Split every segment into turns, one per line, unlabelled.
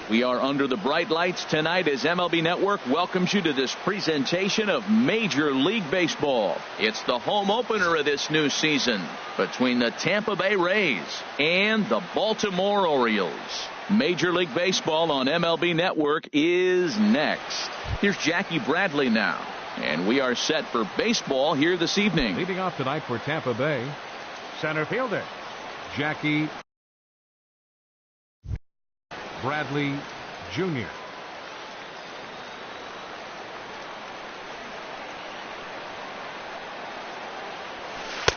We are under the bright lights tonight as MLB Network welcomes you to this presentation of Major League Baseball. It's the home opener of this new season between the Tampa Bay Rays and the Baltimore Orioles. Major League Baseball on MLB Network is next. Here's Jackie Bradley now, and we are set for baseball here this evening.
Leading off tonight for Tampa Bay, center fielder Jackie Bradley Jr.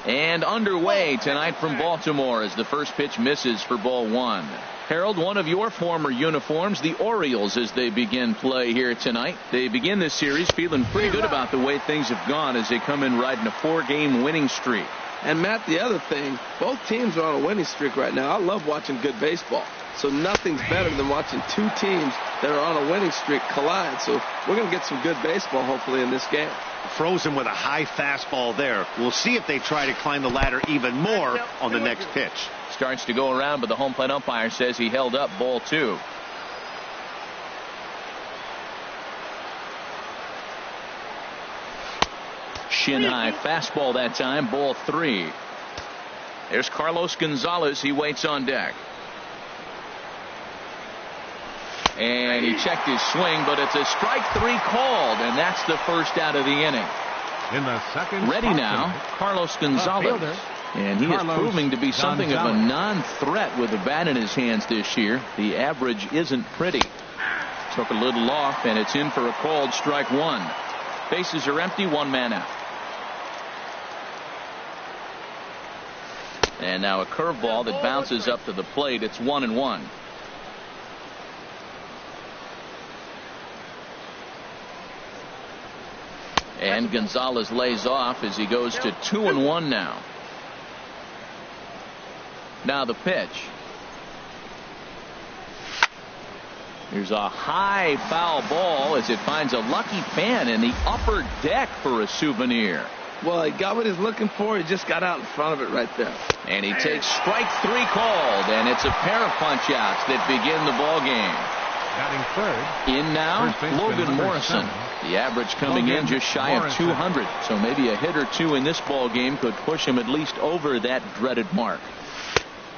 And underway tonight from Baltimore as the first pitch misses for ball one. Harold, one of your former uniforms, the Orioles, as they begin play here tonight. They begin this series feeling pretty good about the way things have gone as they come in riding a 4-game winning streak.
And Matt, the other thing, both teams are on a winning streak right now. I love watching good baseball. So nothing's better than watching two teams that are on a winning streak collide. So we're going to get some good baseball, hopefully, in this game.
Frozen with a high fastball there. We'll see if they try to climb the ladder even more on the next pitch.
Starts to go around, but the home plate umpire says he held up ball two. Shin high fastball that time, ball three. There's Carlos Gonzalez. He waits on deck. And he checked his swing, but it's a strike three called, and that's the first out of the inning.
In the second,
ready now, Carlos Gonzalez. And he is proving to be something of a non-threat with the bat in his hands this year. The average isn't pretty. Took a little off, and it's in for a called strike one. Bases are empty, one man out. And now a curveball that bounces up to the plate. It's 1-1. And Gonzalez lays off as he goes to 2-1 now. Now the pitch. Here's a high foul ball as it finds a lucky fan in the upper deck for a souvenir.
Well, he got what he's looking for. He just got out in front of it right there.
And he takes strike three called, and it's a pair of punch-outs that begin the ball game.
Batting third.
In now, Logan Morrison. The average coming in just shy of 200, so maybe a hit or two in this ball game could push him at least over that dreaded mark.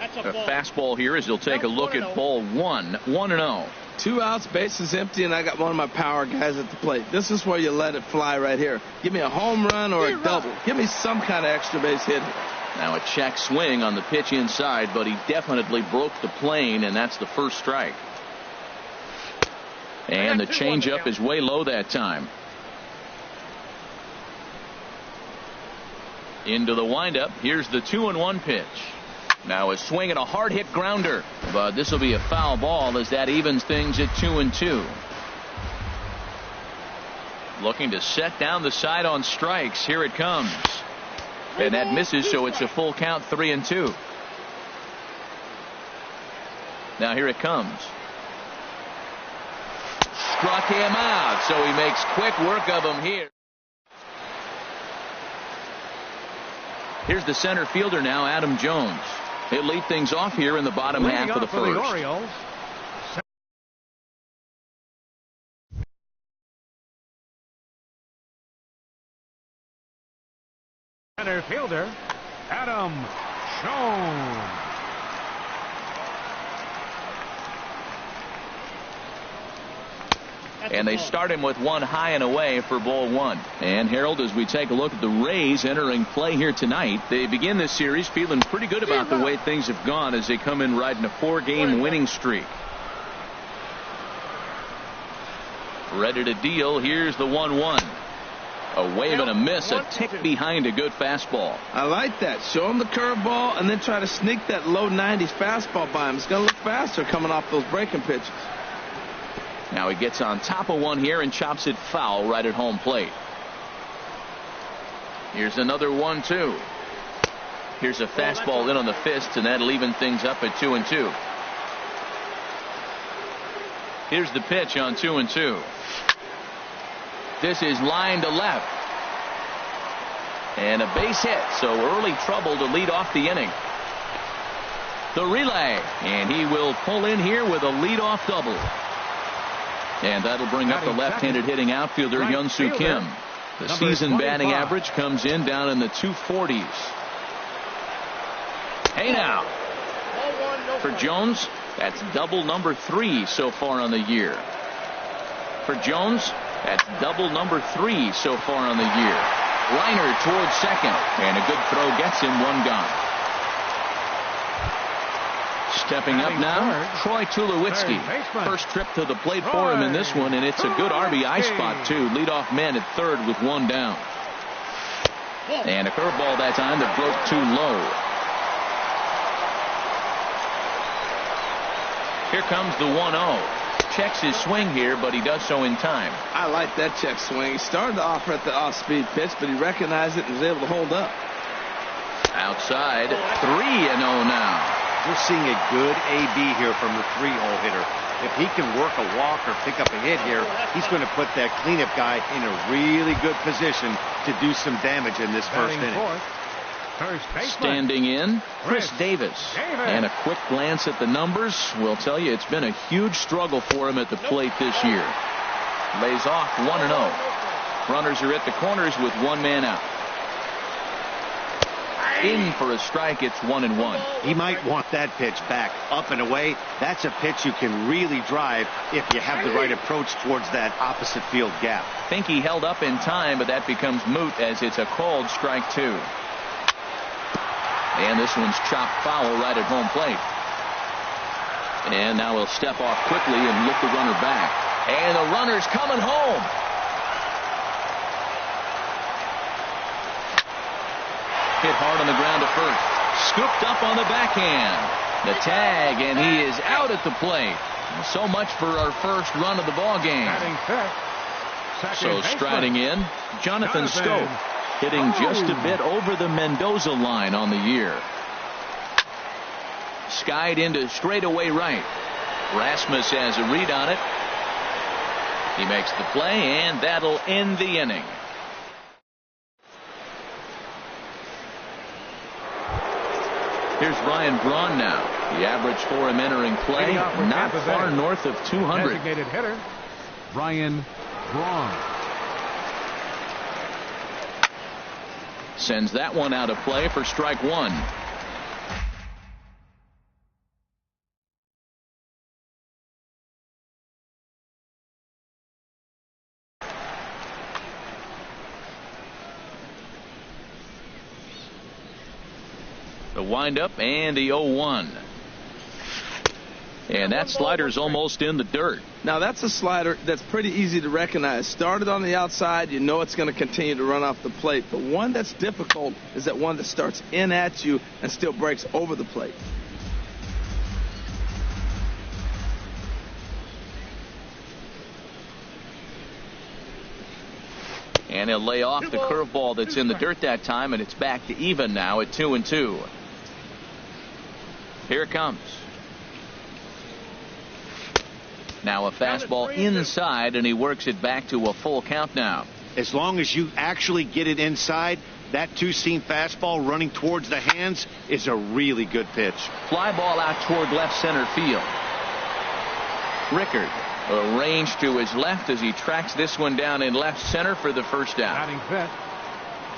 A fastball here as he'll take a look at ball one. 1-0.
2 outs, bases empty, and I got one of my power guys at the plate. This is where you let it fly right here. Give me a home run or a double. Give me some kind of extra base hit here.
Now a check swing on the pitch inside, but he definitely broke the plane, and that's the first strike. And the changeup is way low that time. Into the windup. Here's the 2-1 pitch. Now a swing and a hard hit grounder, but this will be a foul ball as that evens things at 2-2. Looking to set down the side on strikes. Here it comes, and that misses, so it's a full count, 3-2. Now here it comes. Struck him out, so he makes quick work of him here. Here's the center fielder now, Adam Jones. He'll lead things off here in the bottom half of the first.
The Orioles. Center fielder, Adam Jones.
And they start him with one high and away for ball one. And Harold, as we take a look at the Rays entering play here tonight, they begin this series feeling pretty good about the way things have gone as they come in riding a 4-game winning streak. Ready to deal. Here's the 1-1. A wave and a miss, a tick behind a good fastball.
I like that. Show him the curveball and then try to sneak that low 90s fastball by him. It's going to look faster coming off those breaking pitches.
Now he gets on top of one here and chops it foul right at home plate. Here's another 1-2. Here's a fastball in on the fist, and that'll even things up at 2-2. Here's the pitch on 2-2. This is line to left. And a base hit, so early trouble to lead off the inning. The relay, and he will pull in here with a leadoff double. And that'll bring up the left-handed hitting outfielder Hyun-Soo Kim. The season batting average comes in down in the 240s. Hey now. For Jones, that's double number 3 so far on the year. For Jones, that's double number 3 so far on the year. Liner towards second, and a good throw gets him, one gone. Stepping up now, Troy Tulowitzki. First trip to the plate for him in this one, and it's a good RBI spot, too. Leadoff man at third with one down. And a curveball that time that broke too low. Here comes the 1-0. Checks his swing here, but he does so in time.
I like that check swing. He started to offer at the off-speed pitch, but he recognized it and was able to hold up.
Outside, 3-0 now.
We're seeing a good AB here from the 3-hole hitter. If he can work a walk or pick up a hit here, he's going to put that cleanup guy in a really good position to do some damage in this first inning.
Standing in, Chris Davis. And a quick glance at the numbers will tell you it's been a huge struggle for him at the plate this year. Lays off 1-0. Runners are at the corners with one man out. In for a strike, it's 1-1.
He might want that pitch back, up and away. That's a pitch you can really drive if you have the right approach towards that opposite field gap.
Think he held up in time, but that becomes moot as it's a called strike 2. And this one's chopped foul right at home plate. And now he'll step off quickly and look the runner back. And the runner's coming home. Hit hard on the ground to first. Scooped up on the backhand. The tag, and he is out at the plate. So much for our first run of the ball game. So striding in, Jonathan Scope, hitting just a bit over the Mendoza line on the year. Skied into straightaway right. Rasmus has a read on it. He makes the play, and that'll end the inning. Here's Ryan Braun now. The average for him entering play, not far north of 200.
Designated hitter, Ryan Braun.
Sends that one out of play for strike 1. The windup and the 0-1. And that slider's almost in the dirt.
Now that's a slider that's pretty easy to recognize. Started on the outside, you know it's going to continue to run off the plate. But one that's difficult is that one that starts in at you and still breaks over the plate.
And he'll lay off the curveball that's in the dirt that time, and it's back to even now at 2-2. Here it comes. Now a fastball inside, and he works it back to a full count now.
As long as you actually get it inside, that two-seam fastball running towards the hands is a really good pitch.
Fly ball out toward left center field. Rickard arranged to his left as he tracks this one down in left center for the first out.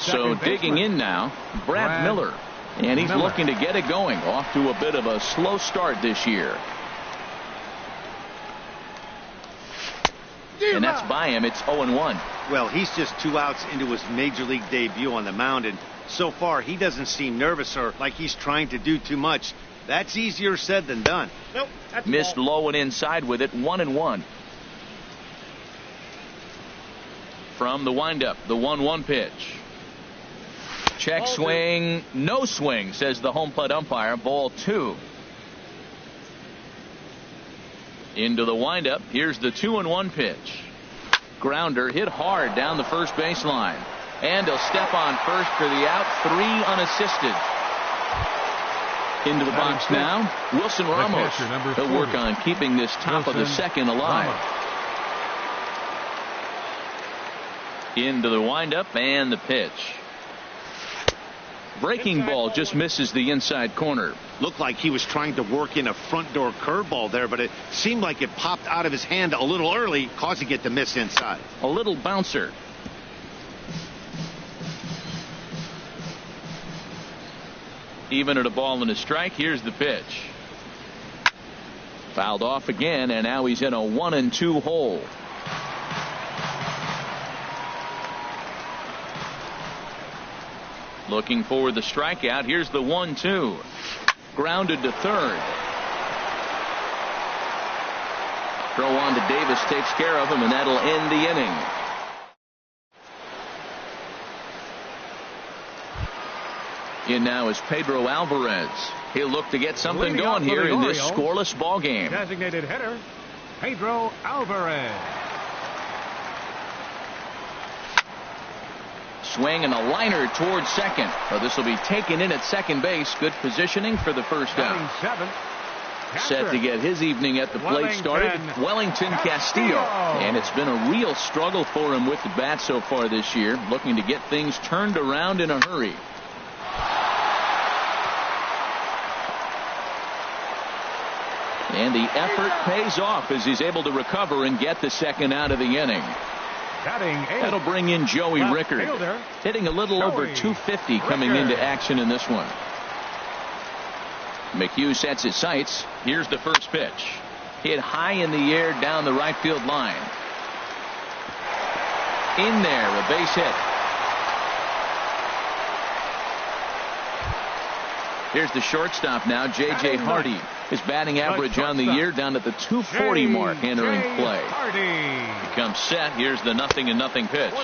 So digging in now, Brad Miller. And he's looking to get it going. Off to a bit of a slow start this year. And that's by him. It's 0-1.
Well, he's just 2 outs into his major league debut on the mound, and so far he doesn't seem nervous or like he's trying to do too much. That's easier said than done.
Nope, that's
missed low and inside with it. 1-1. From the windup, the 1-1 pitch. Check swing, no swing, says the home plate umpire. Ball 2. Into the windup. Here's the 2-1 pitch. Grounder hit hard down the first baseline. And he'll step on first for the out. 3 unassisted. Into the box now, Wilson Ramos. He'll work on keeping this top of the second alive. Into the windup and the pitch. Breaking ball just misses the inside corner.
Looked like he was trying to work in a front door curveball there, but it seemed like it popped out of his hand a little early, causing it to miss inside.
A little bouncer. Even at a ball and a strike, here's the pitch. Fouled off again, and now he's in a 1-2 hole. Looking for the strikeout. Here's the 1-2. Grounded to third. Throw on to Davis takes care of him, and that'll end the inning. In now is Pedro Alvarez. He'll look to get something going here in this scoreless ball game.
Designated hitter, Pedro Alvarez.
Swing and a liner towards second. So this will be taken in at second base. Good positioning for the first out. Set to get his evening at the plate started, Wellington Castillo. And it's been a real struggle for him with the bat so far this year. Looking to get things turned around in a hurry. And the effort pays off as he's able to recover and get the second out of the inning. That'll bring in Joey Rickard, hitting a little over 250 coming into action in this one. McHugh sets his sights. Here's the first pitch. Hit high in the air down the right field line. In there, a base hit. Here's the shortstop now, J.J. Hardy. His batting average on the year down at the 240 mark entering play. He comes set. Here's the 0-0 pitch.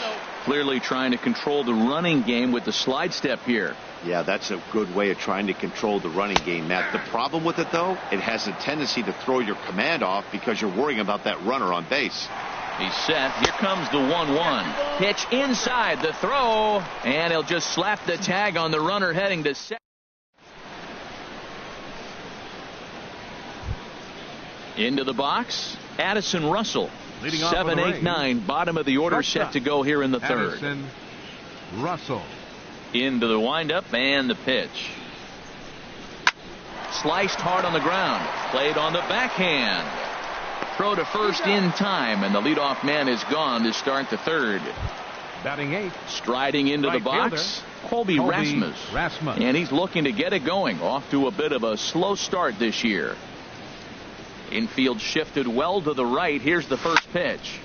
Clearly trying to control the running game with the slide step here.
Yeah, that's a good way of trying to control the running game, Matt. The problem with it, though, it has a tendency to throw your command off because you're worrying about that runner on base.
He's set. Here comes the 1-1. Pitch inside the throw, and he'll just slap the tag on the runner heading to second. Into the box, Addison Russell. 7, 8, 9, bottom of the order, set to go here in the third.
Addison Russell.
Into the windup and the pitch. Sliced hard on the ground. Played on the backhand. Throw to first in time, and the leadoff man is gone to start the third.
Batting 8.
Striding into the box, Colby Rasmus. And he's looking to get it going. Off to a bit of a slow start this year. Infield shifted well to the right. Here's the first pitch.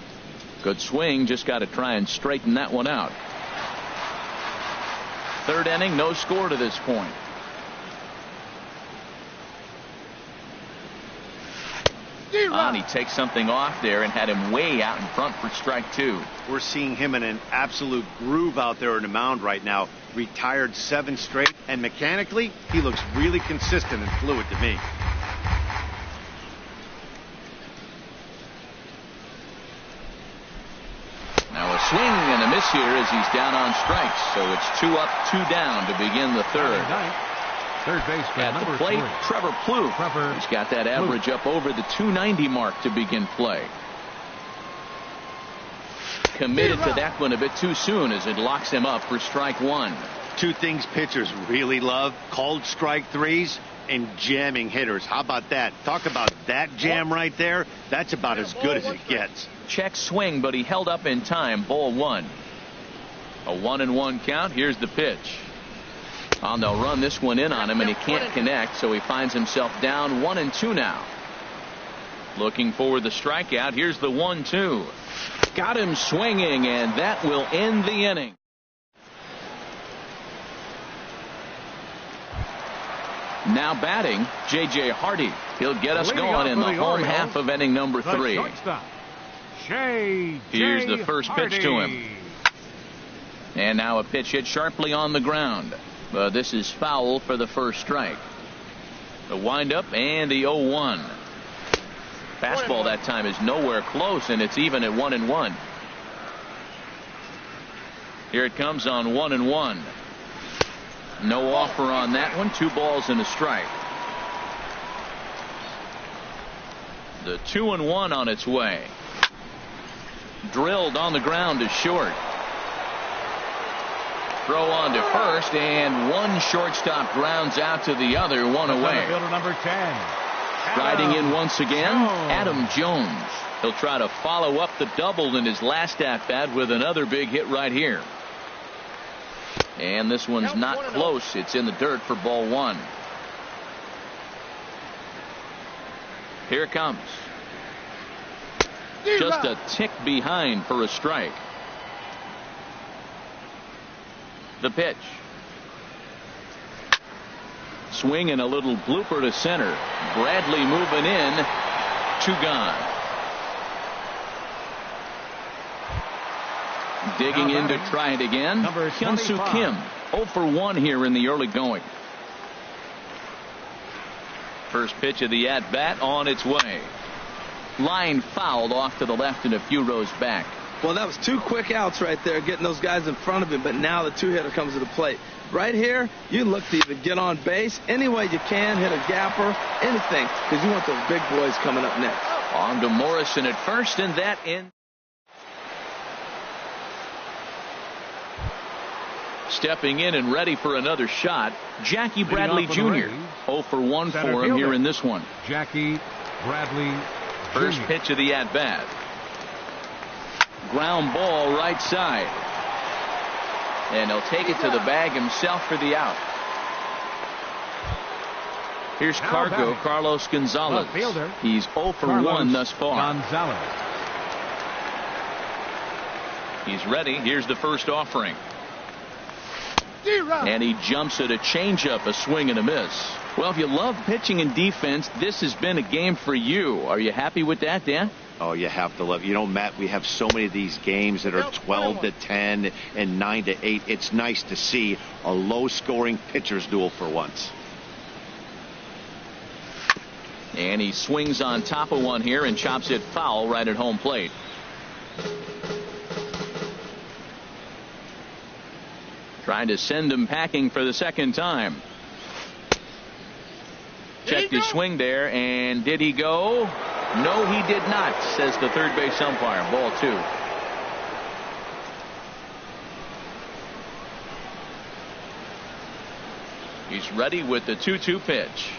Good swing. Just got to try and straighten that one out. Third inning, no score to this point. He takes something off there and had him way out in front for strike 2.
We're seeing him in an absolute groove out there on the mound right now. Retired 7 straight, and mechanically, he looks really consistent and fluid to me.
Now a swing and a miss here as he's down on strikes. So it's 2 up, 2 down to begin the third.
Third baseman
at the plate, 3. Trevor Plouffe. He's got that average up over the 290 mark to begin play. Committed to that one a bit too soon as it locks him up for strike 1.
Two things pitchers really love: called strike 3s and jamming hitters. How about that? Talk about that jam right there. That's about as good as it gets.
Check swing, but he held up in time. Ball 1. A 1-1 count. Here's the pitch. They'll run this one in on him, and he can't connect, so he finds himself down 1-2 now. Looking for the strikeout. Here's the 1-2. Got him swinging, and that will end the inning. Now batting, J.J. Hardy. He'll get us going in the home half of inning number 3. Here's the first pitch to him. And now a pitch hit sharply on the ground. This is foul for the first strike. The windup and the 0-1. Fastball that time is nowhere close, and it's even at 1-1. Here it comes on 1-1. No offer on that one. 2 balls and a strike. The 2-1 on its way. Drilled on the ground is short. Throw on to first, and one shortstop grounds out to the other, one away.
Fielder number 10.
Riding in once again, Adam Jones. He'll try to follow up the double in his last at-bat with another big hit right here. And this one's not close. It's in the dirt for ball one. Here it comes. Just a tick behind for a strike. The pitch. Swing and a little blooper to center. Bradley moving in. 2 gone. Digging in to try it again. Hyun-Soo Kim, 0 for 1 here in the early going. First pitch of the at-bat on its way. Line fouled off to the left and a few rows back.
Well, that was 2 quick outs right there, getting those guys in front of him, but now the 2-hitter comes to the plate. Right here, you look to either get on base any way you can, hit a gapper, anything, because you want those big boys coming up next.
On to Morrison at first, and that in. Stepping in and ready for another shot, Jackie Bradley Jr. 0 for 1 for him here in this one.
Jackie Bradley
First
Jr.
pitch of the at-bat. Ground ball right side. And he'll take it to the bag himself for the out. Here's Cargo, Carlos Gonzalez. He's 0 for 1 thus far.
Gonzalez.
He's ready. Here's the first offering. And he jumps at a changeup, a swing and a miss. Well, if you love pitching and defense, this has been a game for you. Are you happy with that, Dan?
Oh, you have to love. You know, Matt, we have so many of these games that are 12 to 10 and 9 to 8. It's nice to see a low-scoring pitcher's duel for once.
And he swings on top of one here and chops it foul right at home plate. Trying to send him packing for the second time. Checked his swing there, and did he go? No, he did not, says the third base umpire. Ball 2. He's ready with the 2-2 pitch.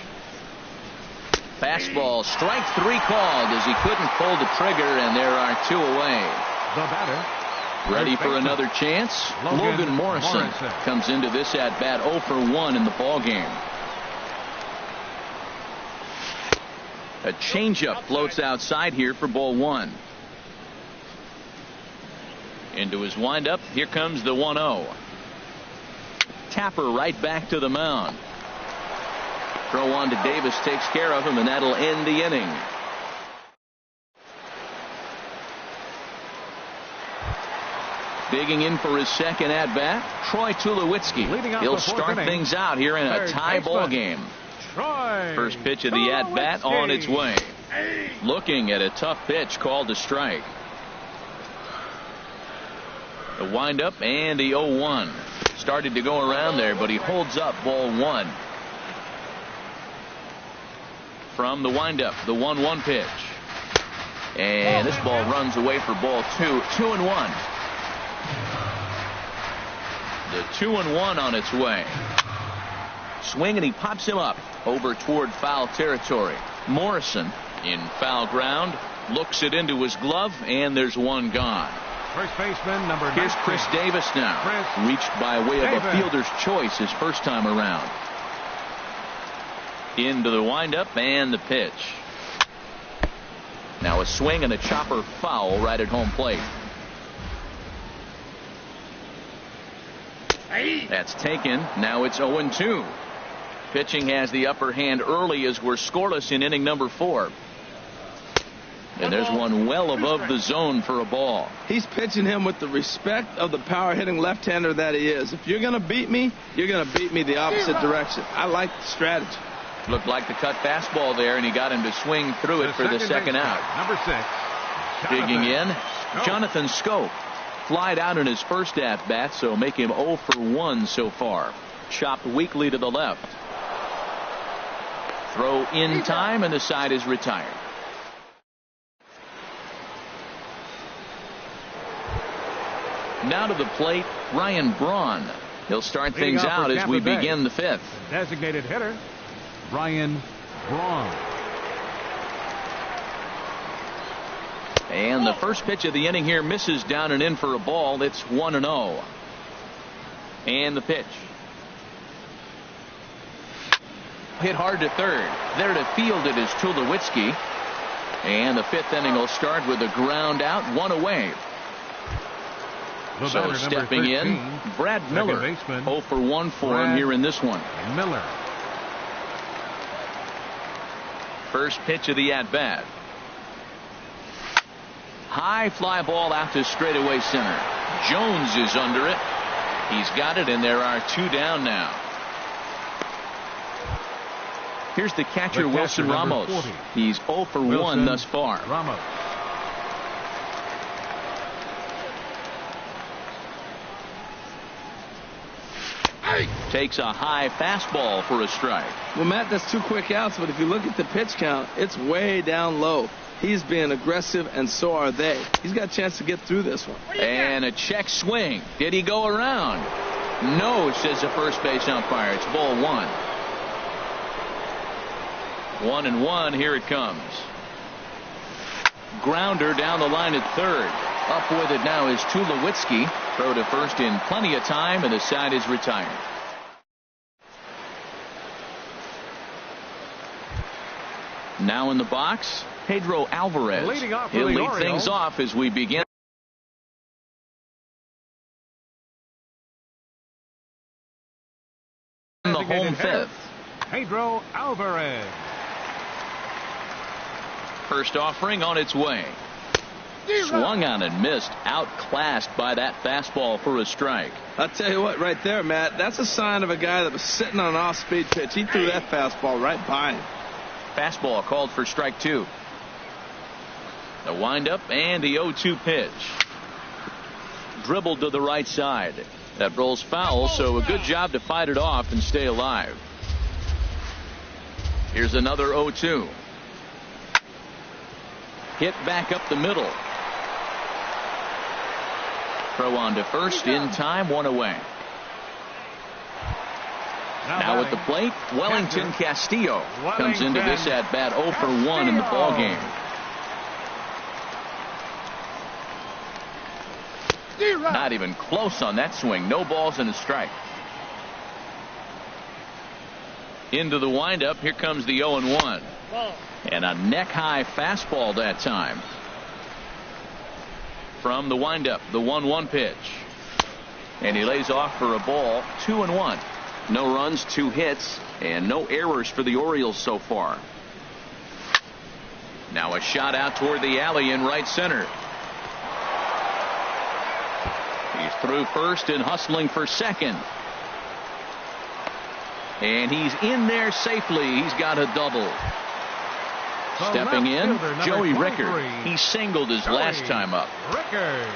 Fastball, strike 3 called as he couldn't pull the trigger, and there are 2 away.
The batter.
Ready for another chance? Logan Morrison comes into this at bat 0 for 1 in the ball game. A changeup floats outside here for ball 1. Into his windup. Here comes the 1-0. Tapper right back to the mound. Throw on to Davis takes care of him, and that'll end the inning. Digging in for his second at-bat, Troy Tulowitzki. He'll start things out here in a tie ball game. First pitch of the at-bat on its way. Looking at a tough pitch called a strike. The windup and the 0-1. Started to go around there, but he holds up ball 1. From the windup, the 1-1 pitch. And this ball runs away for ball 2. 2-1. The 2-1 on its way. Swing, and he pops him up over toward foul territory. Morrison in foul ground, looks it into his glove, and there's 1 gone.
First baseman number 19.
Here's Chris Davis now. Reached by way of a fielder's choice his first time around. Into the windup and the pitch. Now a swing and a chopper foul right at home plate. That's taken. Now it's 0-2. Pitching has the upper hand early as we're scoreless in inning number 4. And there's one well above the zone for a ball.
He's pitching him with the respect of the power-hitting left-hander that he is. If you're going to beat me, you're going to beat me the opposite direction. I like the strategy.
Looked like the cut fastball there, and he got him to swing through it for the second out.
Number 6.
Digging in, Jonathan Schoop. Flied out in his first at-bat, so make him 0 for 1 so far. Chopped weakly to the left. Throw in time, and the side is retired. Now to the plate, Ryan Braun. He'll start things out as we begin the fifth.
Designated hitter, Brian Braun.
And the first pitch of the inning here misses down and in for a ball. It's 1-0. And the pitch. Hit hard to third. There to field it is Tulowitzki. And the fifth inning will start with a ground out, one away. So stepping in, Brad Miller. 0 for 1 for him here in this one.
Miller.
First pitch of the at-bat. High fly ball out to straightaway center. Jones is under it. He's got it, and there are 2 down now. Here's the catcher, Wilson Ramos.
40.
He's 0 for 1 thus far.
Ramos.
Takes a high fastball for a strike.
Well, Matt, that's 2 quick outs, but if you look at the pitch count, it's way down low. He's being aggressive, and so are they. He's got a chance to get through this one.
And a check swing. Did he go around? No, says the first base umpire. It's ball 1. 1-1. Here it comes. Grounder down the line at third. Up with it now is Tulowitzki. Throw to first in plenty of time, and the side is retired. Now in the box, Pedro Alvarez. He'll lead things off as we begin. The home fifth.
Pedro Alvarez.
First offering on its way. Swung on and missed. Outclassed by that fastball for a strike.
I'll tell you what, right there, Matt, that's a sign of a guy that was sitting on an off-speed pitch. He threw that fastball right by him.
Fastball called for strike 2. The windup and the 0-2 pitch. Dribbled to the right side. That rolls foul, so a good job to fight it off and stay alive. Here's another 0-2. Hit back up the middle. Throw on to first in time, 1 away. Now at the plate, Wellington Castillo comes into this at bat 0 for 1 in the ball game. Not even close on that swing. No balls and a strike. Into the windup. Here comes the 0-1. And a neck-high fastball that time. From the windup, the 1-1 pitch. And he lays off for a ball, 2-1. No runs, 2 hits, and no errors for the Orioles so far. Now a shot out toward the alley in right center. He's through first and hustling for second. And he's in there safely. He's got a double. Stepping in, Joey Rickard. He singled his last time up.
Rickard.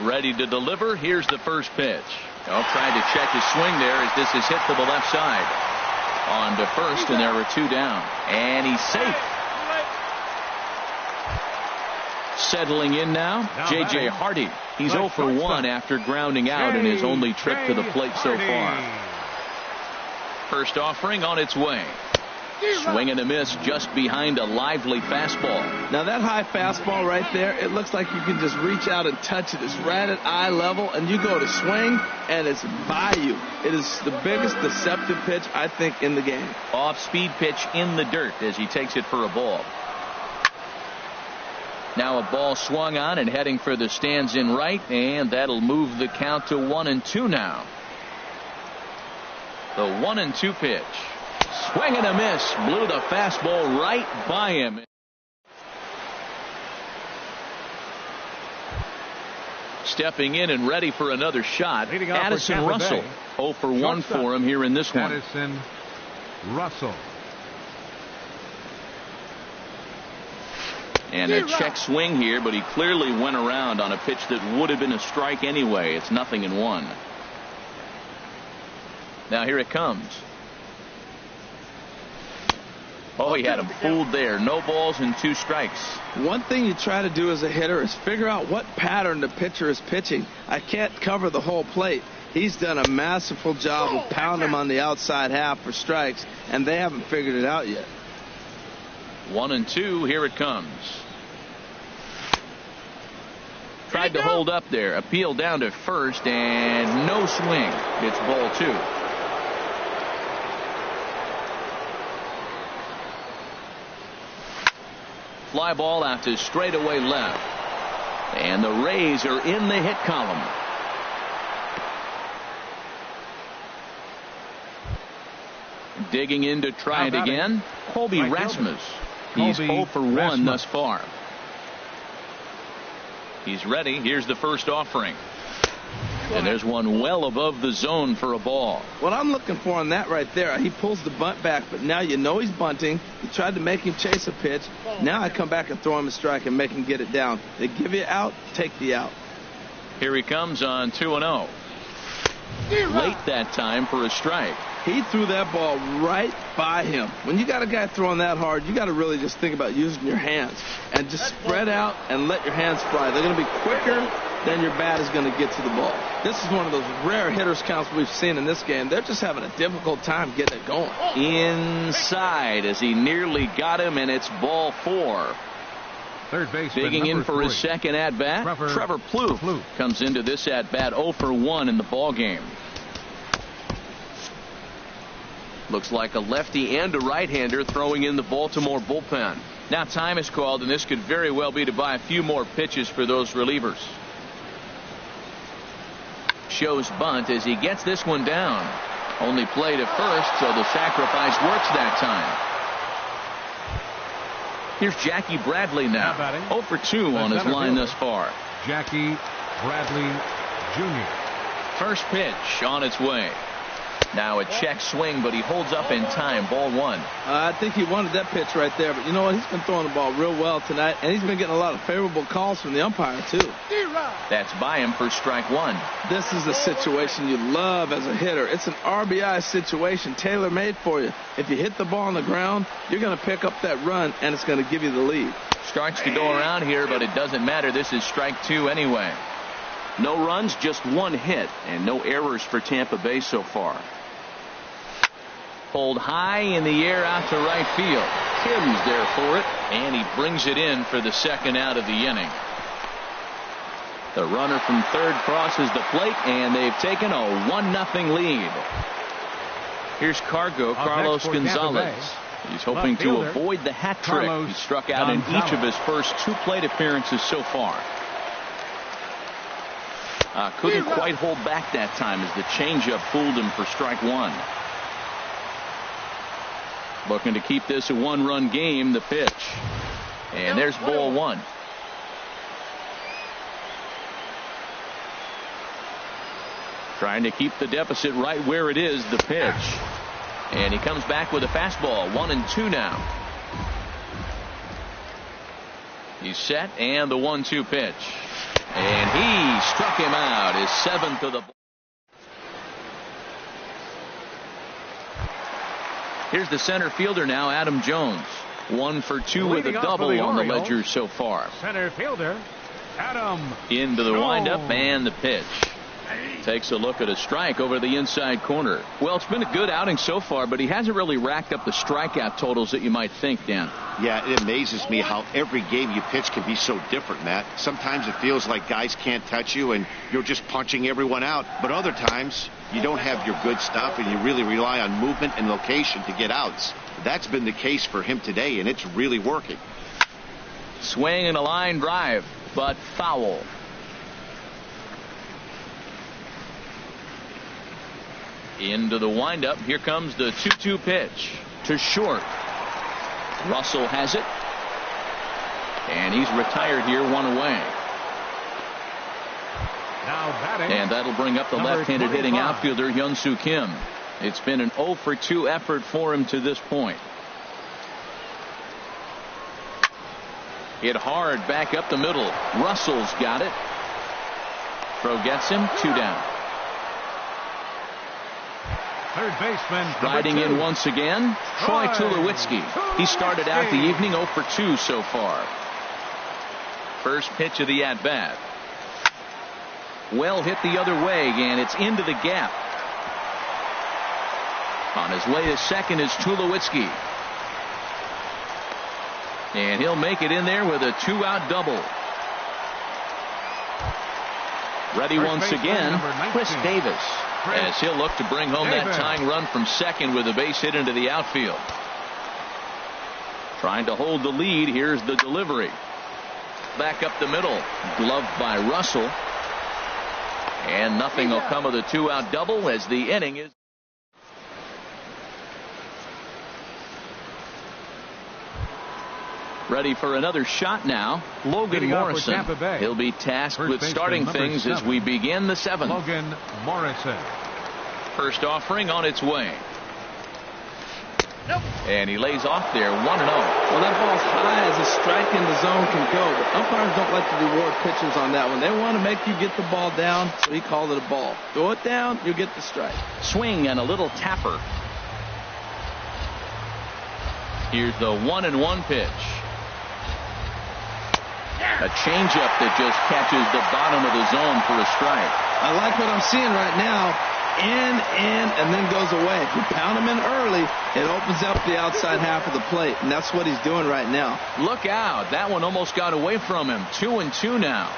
Ready to deliver. Here's the first pitch. Tried to check his swing there as this is hit to the left side. On to first, and there are 2 down. And he's safe. Settling in now, J.J. Hardy. He's 0 for 1 after grounding out in his only trip to the plate so far. First offering on its way. Swing and a miss just behind a lively fastball.
Now that high fastball right there, it looks like you can just reach out and touch it. It's right at eye level, and you go to swing, and it's by you. It is the biggest deceptive pitch, I think, in the game.
Off-speed pitch in the dirt as he takes it for a ball. Now a ball swung on and heading for the stands in right, and that'll move the count to 1-2 now. The 1-2 pitch. Swing and a miss. Blew the fastball right by him. Stepping in and ready for another shot, Addison Russell. 0 for 1 for him here in this one.
Addison Russell.
And a check swing here, but he clearly went around on a pitch that would have been a strike anyway. It's 0-1. Now here it comes. Oh, he had him fooled there. No balls and 2 strikes.
One thing you try to do as a hitter is figure out what pattern the pitcher is pitching. I can't cover the whole plate. He's done a masterful job of pounding him on the outside half for strikes, and they haven't figured it out yet.
1-2. Here it comes. Tried to hold up there. Appeal down to first, and no swing. It's ball 2. Fly ball out to straightaway left. And the Rays are in the hit column. Digging in to try it again, Colby Rasmus. He's 0 for 1 thus far. He's ready. Here's the first offering. And there's one well above the zone for a ball.
What I'm looking for on that right there, he pulls the bunt back, but now you know he's bunting. You tried to make him chase a pitch. Now I come back and throw him a strike and make him get it down. They give you out, take the out.
Here he comes on 2-0. Late that time for a strike.
He threw that ball right by him. When you got a guy throwing that hard, you got to really just think about using your hands and just spread out and let your hands fly. They're going to be quicker than your bat is going to get to the ball. This is one of those rare hitters counts we've seen in this game. They're just having a difficult time getting it going.
Inside as he nearly got him, and it's ball 4.
Third base.
Digging in for his second at-bat, Trevor Plouffe comes into this at-bat 0 for 1 in the ball game. Looks like a lefty and a right-hander throwing in the Baltimore bullpen. Now time is called, and this could very well be to buy a few more pitches for those relievers. Shows bunt as he gets this one down. Only play to first, so the sacrifice works that time. Here's Jackie Bradley now. 0 for 2 on his line thus far.
Jackie Bradley Jr.
First pitch on its way. Now a check swing, but he holds up in time. Ball 1.
I think he wanted that pitch right there, but you know what? He's been throwing the ball real well tonight, and he's been getting a lot of favorable calls from the umpire, too.
That's by him for strike 1.
This is a situation you love as a hitter. It's an RBI situation, tailor-made for you. If you hit the ball on the ground, you're going to pick up that run, and it's going to give you the lead.
Strikes to go around here, but it doesn't matter. This is strike 2 anyway. No runs, just 1 hit, and no errors for Tampa Bay so far. Pulled high in the air out to right field. Kim's there for it, and he brings it in for the second out of the inning. The runner from third crosses the plate, and they've taken a 1-0 lead. Here's Carlos Gonzalez. He's hoping to avoid the hat trick. He struck out in each of his first 2 plate appearances so far. Couldn't quite hold back that time as the changeup fooled him for strike 1. Looking to keep this a 1-run game. The pitch. And there's ball 1. Trying to keep the deficit right where it is. The pitch. And he comes back with a fastball. 1-2 now. He's set, and the 1-2 pitch. And he struck him out. His 7th of the ball. Here's the center fielder now, Adam Jones. 1 for 2 with a double on the ledger so far.
Center fielder, Adam.
Into the windup and the pitch. Takes a look at a strike over the inside corner. Well, it's been a good outing so far, but he hasn't really racked up the strikeout totals that you might think, Dan.
Yeah, it amazes me how every game you pitch can be so different, Matt. Sometimes it feels like guys can't touch you and you're just punching everyone out. But other times you don't have your good stuff and you really rely on movement and location to get outs. That's been the case for him today, and it's really working.
Swing and a line drive, but foul. Into the windup. Here comes the 2-2 pitch to short. Russell has it, and he's retired here, 1 away.
Now batting,
and that'll bring up the left-handed hitting outfielder Hyun-Soo Kim. It's been an 0 for 2 effort for him to this point. Hit hard back up the middle. Russell's got it. Throw gets him. 2 down.
Third baseman.
Riding in once again, Troy Tulowitzki. He started out the evening 0 for 2 so far. First pitch of the at-bat. Well hit the other way, and it's into the gap. On his way to second is Tulowitzki. And he'll make it in there with a 2-out double. Ready once again, Chris Davis, as he'll look to bring home that tying run from second with a base hit into the outfield. Trying to hold the lead. Here's the delivery. Back up the middle. Gloved by Russell. And nothing will come of the 2-out double as the inning is. Ready for another shot now, Logan Morrison. He'll be tasked with starting things as we begin the 7th.
Logan Morrison.
First offering on its way. And he lays off there 1-0.
Well, that ball's high as a strike in the zone can go, but umpires don't like to reward pitchers on that one. They want to make you get the ball down, so he called it a ball. Throw it down, you get the strike.
Swing and a little tapper. Here's the 1-1 pitch. A changeup that just catches the bottom of the zone for a strike.
I like what I'm seeing right now. In, and then goes away. If you pound him in early, it opens up the outside half of the plate, and that's what he's doing right now.
Look out. That one almost got away from him. 2-2 now.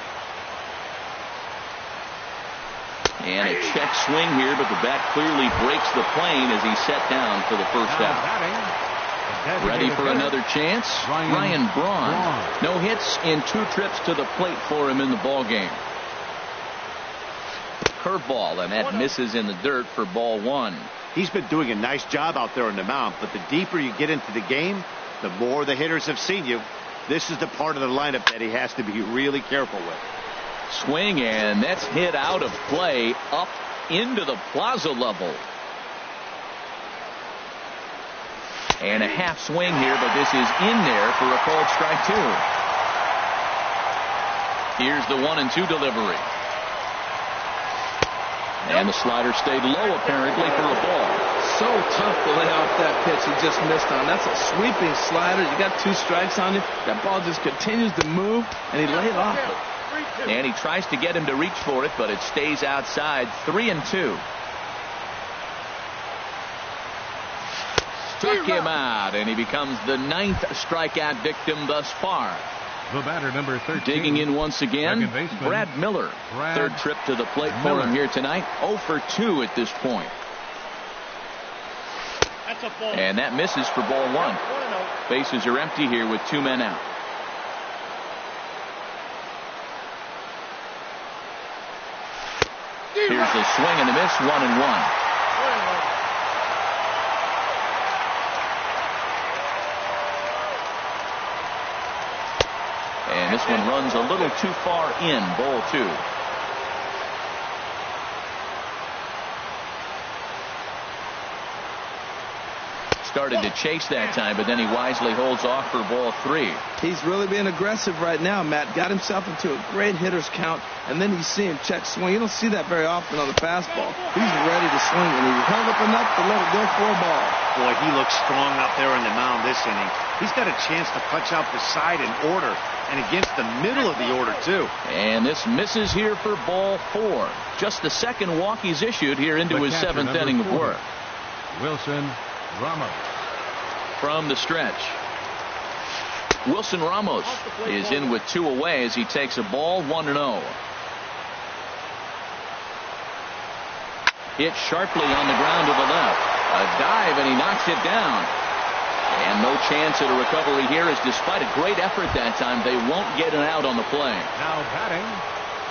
And a check swing here, but the bat clearly breaks the plane as he's set down for the first out. Ready for another chance? Ryan Braun. No hits in 2 trips to the plate for him in the ball game. Curveball, and that misses in the dirt for ball 1.
He's been doing a nice job out there on the mound, but the deeper you get into the game, the more the hitters have seen you. This is the part of the lineup that he has to be really careful with.
Swing, and that's hit out of play up into the plaza level. And a half swing here, but this is in there for a called strike 2. Here's the 1-2 delivery. And the slider stayed low apparently for a ball.
So tough to lay off that pitch he just missed on. That's a sweeping slider. You got 2 strikes on you. That ball just continues to move, and he laid off it.
And he tries to get him to reach for it, but it stays outside. 3-2. Struck him out, and he becomes the 9th strikeout victim thus far.
The batter, number 13.
Digging in once again, Brad Miller. Third trip to the plate for him here tonight. 0 for 2 at this point. And that misses for ball 1. Bases are empty here with 2 men out. Here's the swing and a miss, 1-1. And this one runs a little too far in, ball 2. Started to chase that time, but then he wisely holds off for ball 3.
He's really being aggressive right now, Matt. Got himself into a great hitter's count, and then you see him check swing. You don't see that very often on the fastball. He's ready to swing, and he held up enough to let it go for a ball.
Boy, he looks strong out there on the mound this inning. He's got a chance to punch out the side in order, and against the middle of the order, too.
And this misses here for ball 4. Just the second walk he's issued here into his 7th inning of work.
Wilson Ramos.
From the stretch, Wilson Ramos is in with 2 away as he takes a ball, 1-0. Hit sharply on the ground to the left. A dive, and he knocks it down. And no chance at a recovery here, as despite a great effort that time, they won't get an out on the play.
Now batting.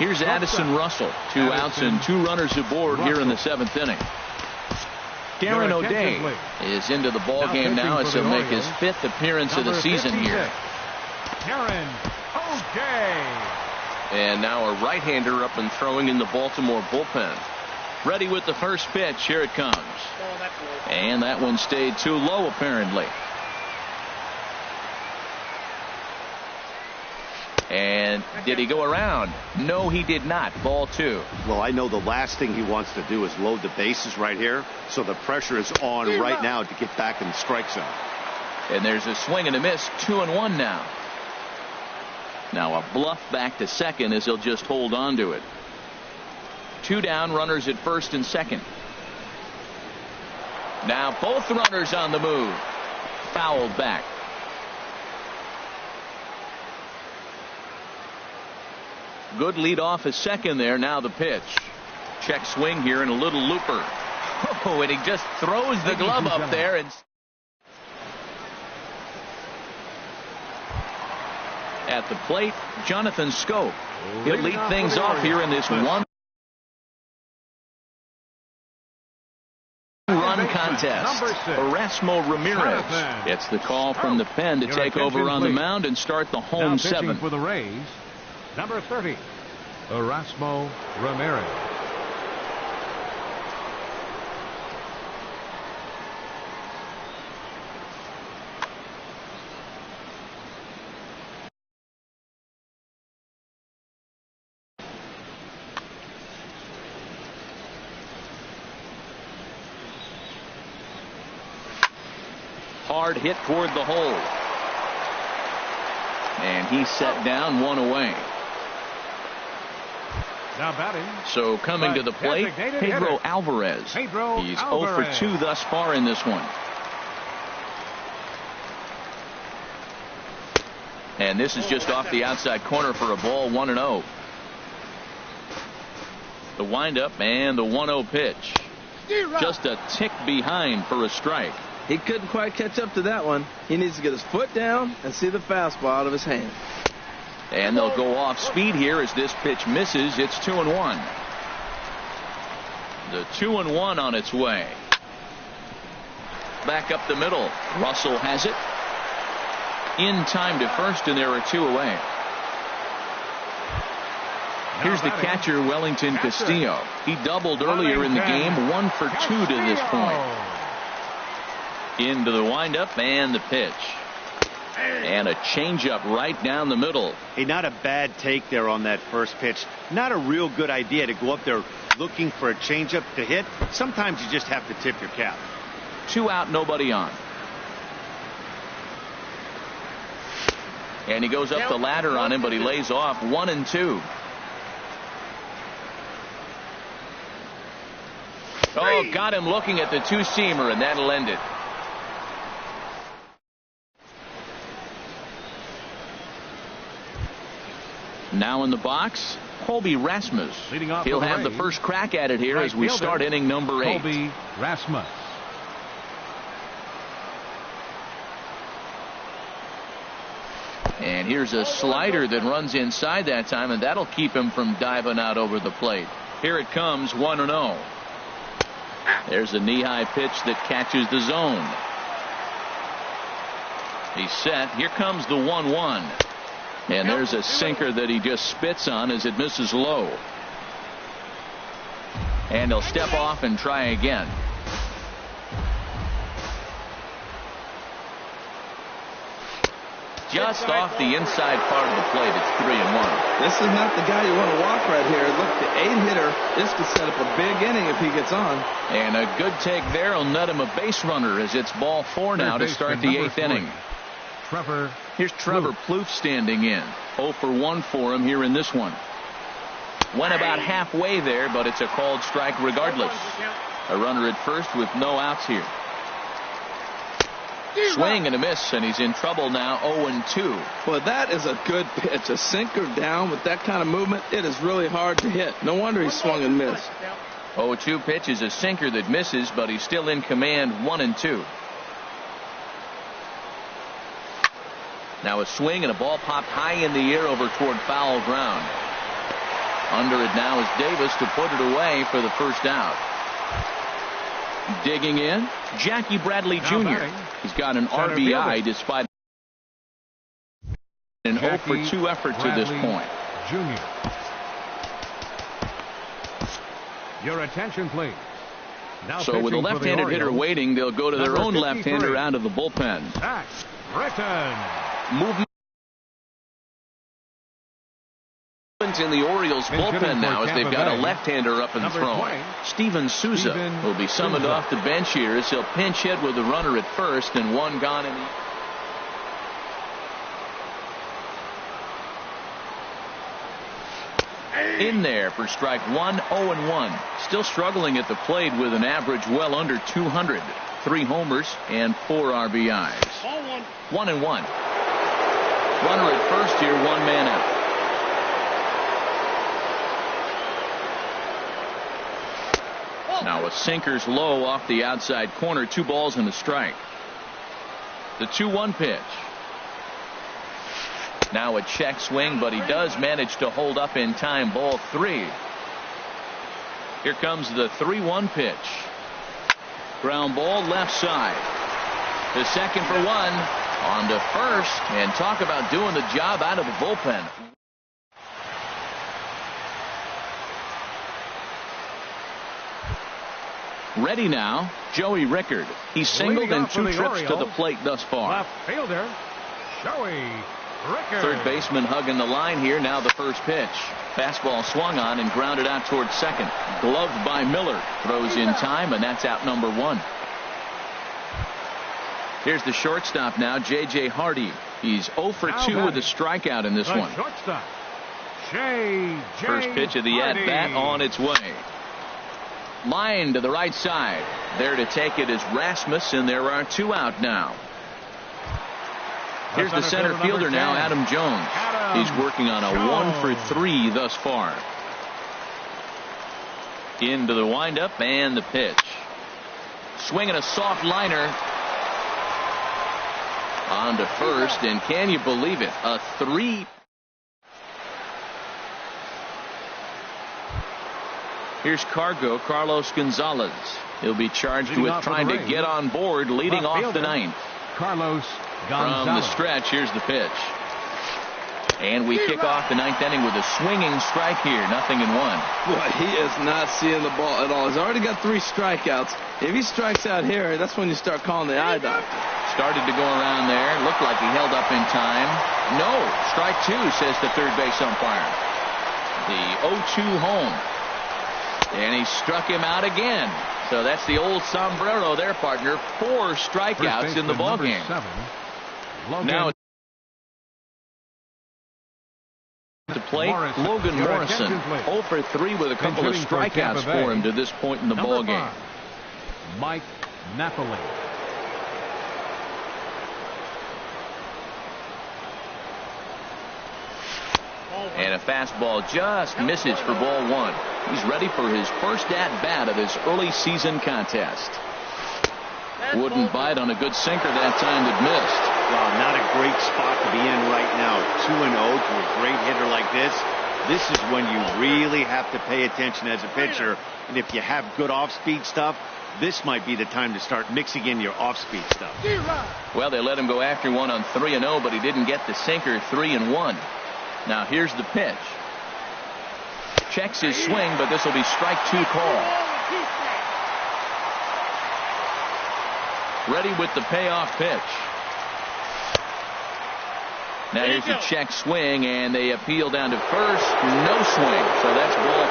Here's Addison Russell. 2 outs and 2 runners aboard here in the 7th inning. Darren O'Day is into the ball game now as he'll make his 5th appearance of the season here.
Darren O'Day.
And now a right-hander up and throwing in the Baltimore bullpen. Ready with the first pitch. Here it comes. And that one stayed too low apparently. And did he go around? No, he did not. Ball 2.
Well, I know the last thing he wants to do is load the bases right here, so the pressure is on right now to get back in the strike zone.
And there's a swing and a miss. 2-1 now. Now a bluff back to second as he'll just hold on to it. 2 down, runners at first and second. Now both runners on the move. Fouled back. Good lead off at second there. Now the pitch. Check swing here and a little looper. Oh, and he just throws the glove up there. And at the plate, Jonathan Scope. He'll lead things off here in this one-run contest. Erasmo Ramirez gets the call from the pen to take over on the mound and start the home 7.
For the Rays, number 30, Erasmo Ramirez.
Hard hit toward the hole. And he's set down, 1 away.
Now batting.
So coming to the plate, Pedro Alvarez. He's 0 for 2 thus far in this one. And this is just off the outside corner for a ball, 1-0. The windup and the 1-0 pitch. Just a tick behind for a strike.
He couldn't quite catch up to that one. He needs to get his foot down and see the fastball out of his hand.
And they'll go off speed here as this pitch misses. It's 2-1. The 2-1 on its way. Back up the middle. Russell has it. In time to first, and there are 2 away. Here's the catcher, Wellington Castillo. He doubled earlier in the game, 1 for 2 to this point. Into the windup and the pitch. And a changeup right down the middle.
Hey, not a bad take there on that first pitch. Not a real good idea to go up there looking for a changeup to hit. Sometimes you just have to tip your cap.
2 out, nobody on. And he goes up the ladder on him, but he lays off 1-2. Oh, got him looking at the 2-seamer, and that'll end it. Now in the box, Colby Rasmus. He'll have the first crack at it here as we start inning number 8.
Colby Rasmus.
And here's a slider that runs inside that time, and that'll keep him from diving out over the plate. Here it comes, 1-0. There's a knee-high pitch that catches the zone. He's set. Here comes the 1-1. And there's a sinker that he just spits on as it misses low. And he'll step off and try again. Just off the inside part of the plate. It's 3-1.
This is not the guy you want to walk right here. Look, the 8-hitter, this could set up a big inning if he gets on.
And a good take there will net him a base runner as it's ball 4 now to start the 8th inning. Here's Trevor Plouffe standing in. 0 for 1 for him here in this one. Went about halfway there, but it's a called strike regardless. A runner at first with no outs here. Swing and a miss, and he's in trouble now, 0-2.
Well, that is a good pitch. A sinker down with that kind of movement, it is really hard to hit. No wonder he swung and missed.
0-2 pitch is a sinker that misses, but he's still in command, 1-2. Now a swing and a ball popped high in the air over toward foul ground. Under it now is Davis to put it away for the first out. Digging in, Jackie Bradley Jr. He's got an RBI despite an 0 for 2 effort to this point.
Jr. Your attention, please. Now
so with a left-handed hitter waiting, they'll go to their own left-hander out of the bullpen.
Zach Britton.
Movement He's in the Orioles bullpen now as they've got a left-hander up and throwing.
20,
Steven Souza will be summoned off the bench here as he'll pinch hit with a runner at first and one gone in the... In there for strike one, 0-1. Still struggling at the plate with an average well under 200. 3 homers and 4 RBIs. 1-1. Runner at first here, 1 man out. Now a sinker's low off the outside corner. 2 balls and a strike. The 2-1 pitch. Now a check swing, but he does manage to hold up in time. Ball 3. Here comes the 3-1 pitch. Ground ball left side. The second for 1. On to first. And talk about doing the job out of the bullpen. Ready now, Joey Rickard. He's singled in 2 trips to the plate thus far.
Left fielder, Joey Rickard.
Third baseman hugging the line here. Now the first pitch. Fastball swung on and grounded out towards second. Gloved by Miller. Throws in time, and that's out number 1. Here's the shortstop now, J.J. Hardy. He's 0 for 2 with a strikeout in this one.
Shortstop, J.J.
First pitch of the at-bat on its way. Line to the right side. There to take it is Rasmus, and there are 2 out now. Here's the center fielder now, Adam Jones. He's working on a 1 for 3 thus far. Into the windup and the pitch. Swinging a soft liner. On to first, and can you believe it? A 3. Here's Carlos Gonzalez. He'll be charged with trying to get on board, leading off the 9th.
Carlos Gonzalez.
From the stretch, here's the pitch. And we kick off the 9th inning with a swinging strike here. 0-1.
Boy, he is not seeing the ball at all. He's already got 3 strikeouts. If he strikes out here, that's when you start calling the eye doctor.
Started to go around there. Looked like he held up in time. No. Strike 2, says the third base umpire. The 0-2 home. And he struck him out again. So that's the old sombrero there, partner. 4 strikeouts in the ballgame. Now to plate, Logan Morrison. 0 for 3 with a couple of strikeouts for him to this point in the ballgame.
Mike Napoli.
And a fastball just misses for ball 1. He's ready for his first at-bat of this early season contest. Wouldn't bite on a good sinker that time that missed.
Well, not a great spot to be in right now. 2-0 to a great hitter like this. This is when you really have to pay attention as a pitcher. And if you have good off-speed stuff, this might be the time to start mixing in your off-speed stuff.
Well, they let him go after one on 3-0, but he didn't get the sinker. 3-1. Now here's the pitch. Checks his swing, but this will be strike 2 call. Ready with the payoff pitch. Now here's the check swing, and they appeal down to first. No swing, so that's ball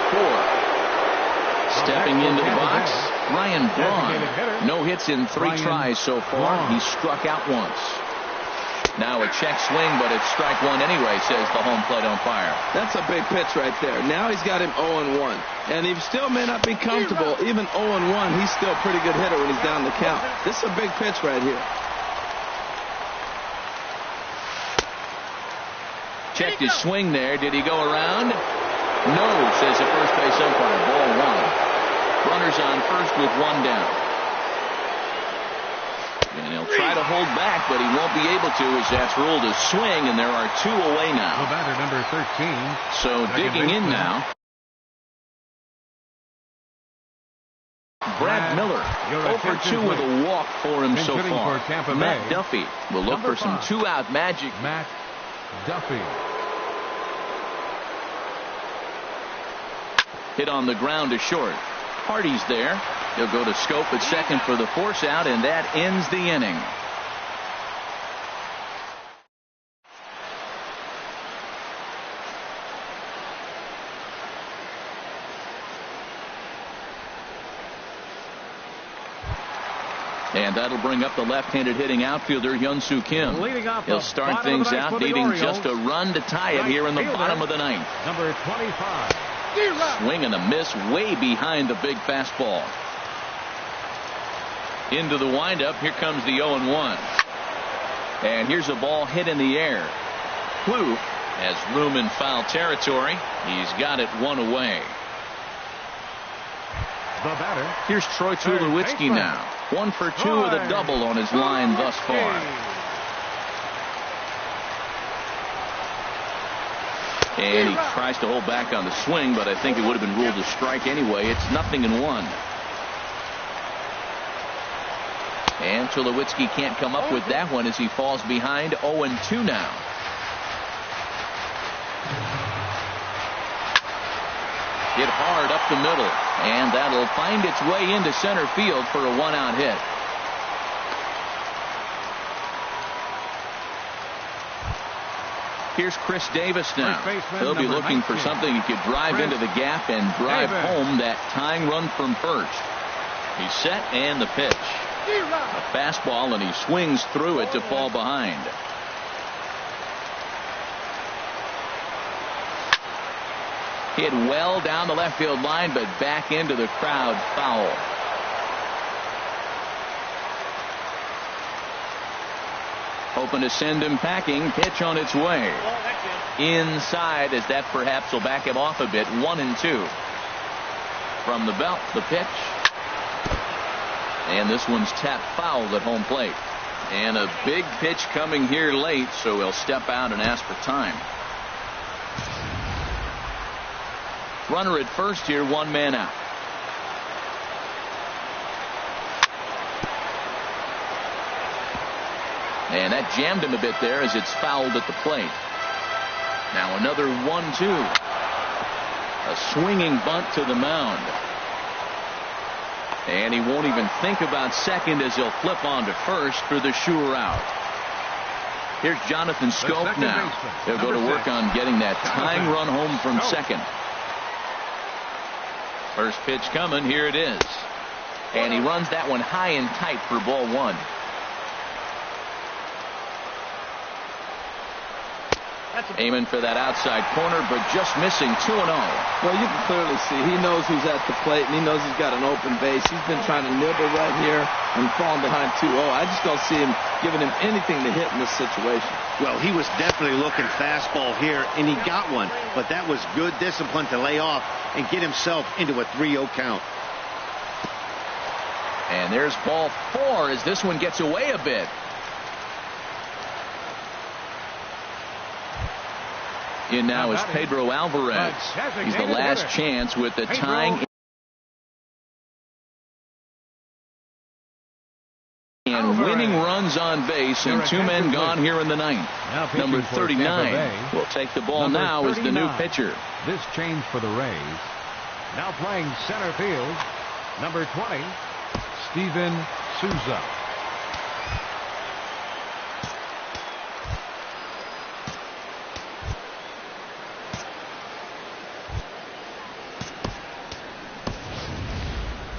4. Stepping into the box, Ryan Braun. No hits in 3 tries so far. He struck out once. Now a check swing, but it's strike 1 anyway, says the home plate umpire.
That's a big pitch right there. Now he's got him 0-1. And he still may not be comfortable. Even 0-1, he's still a pretty good hitter when he's down the count. This is a big pitch right here.
Checked his swing there. Did he go around? No, says the first base umpire. Ball 1. Runners on first with 1 down. And he'll try to hold back, but he won't be able to as that's ruled a swing, and there are 2 away now.
The batter, number 13.
So digging in now. Brad Miller, 0 for 2 with a walk for him so far. Matt Duffy will look for some 2-out magic.
Matt Duffy.
Hit on the ground to short. Hardy's there. He'll go to Scope at second for the force out, and that ends the inning. And that'll bring up the left-handed hitting outfielder Hyun-Soo Kim. He'll start things out, needing just a run to tie it here in the bottom of the ninth.
Number 25.
Swing and a miss way behind the big fastball. Into the windup. Here comes the 0-1. And here's a ball hit in the air. Klug has room in foul territory. He's got it one away.
The batter.
Here's Troy Tulowitzki now. 1 for 2 with a double on his line thus far. And he tries to hold back on the swing, but I think it would have been ruled a strike anyway. It's 0-1. And Tulowitzki can't come up with that one as he falls behind 0-2 now. Hit hard up the middle, and that'll find its way into center field for a 1-out hit. Here's Chris Davis now. He'll be looking for something he could drive into the gap and drive home that tying run from first. He's set and the pitch. A fastball, and he swings through it to fall behind. Hit well down the left field line, but back into the crowd, foul. Hoping to send him packing. Pitch on its way. Inside, as that perhaps will back him off a bit. 1-2. From the belt, the pitch. And this one's tapped foul at home plate. And a big pitch coming here late, so he'll step out and ask for time. Runner at first here, 1 man out. And that jammed him a bit there as it's fouled at the plate. Now another 1-2. A swinging bunt to the mound. And he won't even think about second as he'll flip on to first for the sure out. Here's Jonathan Scope now. He'll go to work on getting that tying run home from second. First pitch coming. Here it is. And he runs that one high and tight for ball 1. Aiming for that outside corner, but just missing 2-0.
Well, you can clearly see he knows who's at the plate, and he knows he's got an open base. He's been trying to nibble right here and falling behind 2-0. I just don't see him giving him anything to hit in this situation.
Well, he was definitely looking fastball here, and he got one. But that was good discipline to lay off and get himself into a 3-0 count.
And there's ball 4 as this one gets away a bit. In now is Pedro Alvarez. He's the last chance with the tying and winning runs on base, and 2 men gone here in the ninth. Number 39 will take the ball now as the new pitcher.
This change for the Rays. Now playing center field, number 20, Steven Souza.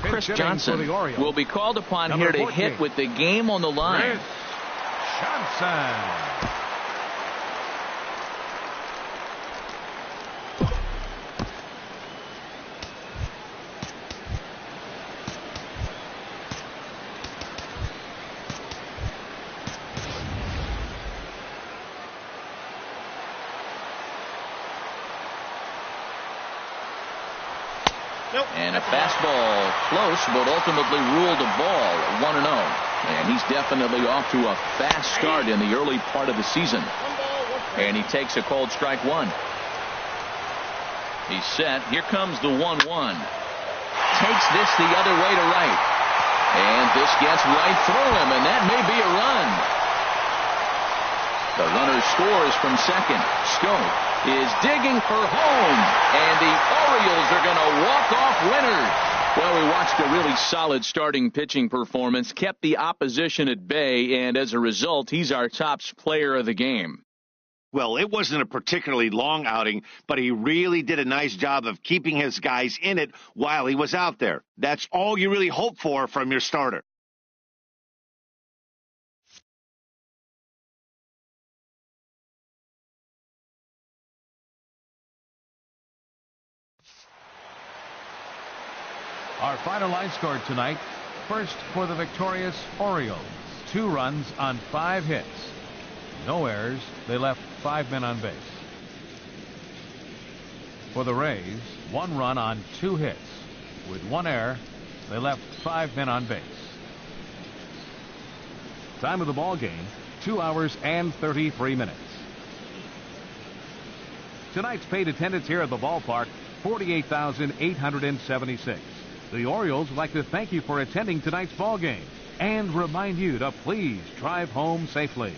Chris Johnson will be called upon here to hit with the game on the line.
Johnson.
And a fastball close, but ultimately ruled a ball at 1-0. And he's definitely off to a fast start in the early part of the season. And he takes a cold strike 1. He's set. Here comes the 1-1. Takes this the other way to right. And this gets right through him, and that may be a run. The runner scores from second. Scope is digging for home, and the Orioles are going to walk off winners. Well, we watched a really solid starting pitching performance, kept the opposition at bay, and as a result, he's our top player of the game.
Well, it wasn't a particularly long outing, but he really did a nice job of keeping his guys in it while he was out there. That's all you really hope for from your starter.
Our final line score tonight. First for the victorious Orioles. 2 runs on 5 hits. No errors. They left 5 men on base. For the Rays, 1 run on 2 hits. With 1 error, they left 5 men on base. Time of the ball game, 2 hours and 33 minutes. Tonight's paid attendance here at the ballpark, 48,876. The Orioles would like to thank you for attending tonight's ball game and remind you to please drive home safely.